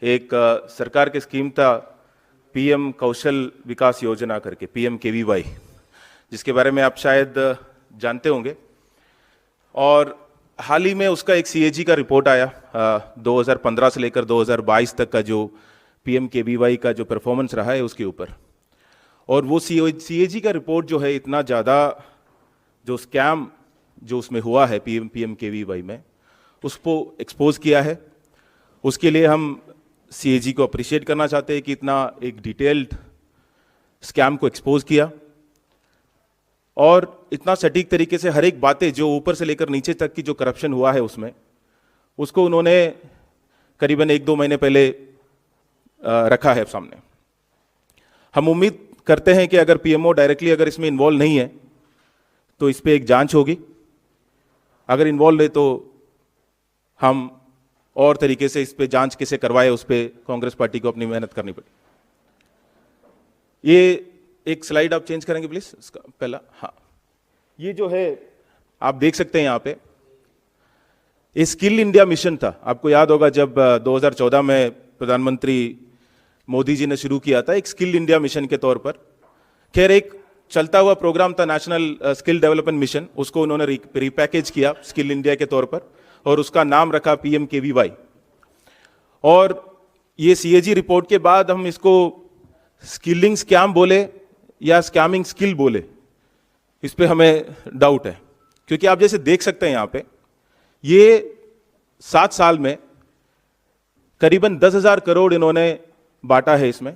एक सरकार की स्कीम था पीएम कौशल विकास योजना करके, PMKVY, जिसके बारे में आप शायद जानते होंगे। और हाल ही में उसका एक CAG का रिपोर्ट आया 2015 से लेकर 2022 तक का जो PMKVY का जो परफॉर्मेंस रहा है उसके ऊपर। और वो CAG का रिपोर्ट जो है इतना ज़्यादा जो स्कैम जो उसमें हुआ है PMKVY में उसको एक्सपोज किया है। उसके लिए हम CAG को अप्रिशिएट करना चाहते हैं कि इतना एक डिटेल्ड स्कैम को एक्सपोज किया और इतना सटीक तरीके से हर एक बातें जो ऊपर से लेकर नीचे तक की जो करप्शन हुआ है उसमें उसको उन्होंने करीबन 1-2 महीने पहले रखा है सामने। हम उम्मीद करते हैं कि अगर PMO डायरेक्टली अगर इसमें इन्वॉल्व नहीं है तो इस पर एक जांच होगी, अगर इन्वॉल्व है तो हम और तरीके से इस पे जांच कैसे करवाए उस पे कांग्रेस पार्टी को अपनी मेहनत करनी पड़ी। ये एक स्लाइड आप चेंज करेंगे प्लीज, इसका पहला। हाँ, ये जो है आप देख सकते हैं यहाँ पे, ये स्किल इंडिया मिशन था। आपको याद होगा जब 2014 में प्रधानमंत्री मोदी जी ने शुरू किया था एक स्किल इंडिया मिशन के तौर पर। खैर, एक चलता हुआ प्रोग्राम था नेशनल स्किल डेवलपमेंट मिशन, उसको उन्होंने रिपैकेज किया स्किल इंडिया के तौर पर और उसका नाम रखा PMKVY। और ये CAG रिपोर्ट के बाद हम इसको स्किलिंग स्कैम बोले या स्कैमिंग स्किल बोले, इस पे हमें डाउट है, क्योंकि आप जैसे देख सकते हैं यहाँ पे ये 7 साल में करीबन 10,000 करोड़ इन्होंने बांटा है। इसमें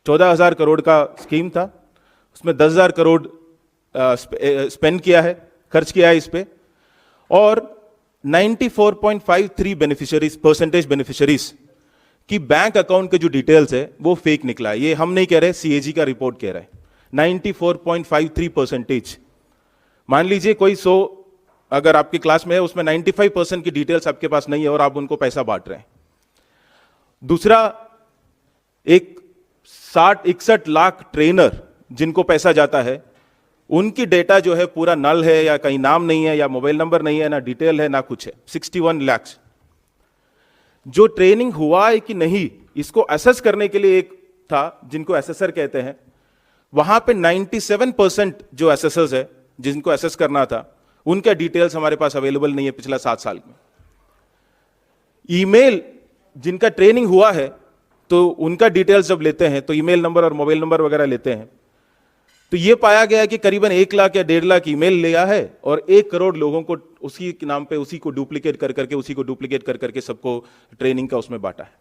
14,000 करोड़ का स्कीम था, उसमें 10,000 करोड़ स्पेंड किया है, खर्च किया है इस पे। और 94.53 बेनिफिशियरीज की बैंक अकाउंट के जो डिटेल्स है वो फेक निकला है। ये हम नहीं कह रहे, CAG का रिपोर्ट कह रहा है। 94.53%। मान लीजिए कोई 100 अगर आपकी क्लास में है, उसमें 95% की डिटेल्स आपके पास नहीं है और आप उनको पैसा बांट रहे हैं। दूसरा, एक 60-61 लाख ट्रेनर जिनको पैसा जाता है, उनकी डेटा जो है पूरा नल है, या कहीं नाम नहीं है, या मोबाइल नंबर नहीं है, ना डिटेल है, ना कुछ है। 61 लाख जो ट्रेनिंग हुआ है कि नहीं, इसको असेस करने के लिए एक था जिनको एसेसर कहते हैं, वहां पे 97% जो एसेसर्स है जिनको असेस करना था, उनका डिटेल्स हमारे पास अवेलेबल नहीं है पिछला 7 साल में। ईमेल जिनका ट्रेनिंग हुआ है तो उनका डिटेल्स जब लेते हैं तो ईमेल नंबर और मोबाइल नंबर वगैरह लेते हैं, तो यह पाया गया कि करीबन 1 लाख या 1.5 लाख ईमेल लिया है और 1 करोड़ लोगों को उसी के नाम पे उसी को डुप्लीकेट कर करके सबको ट्रेनिंग का उसमें बांटा है।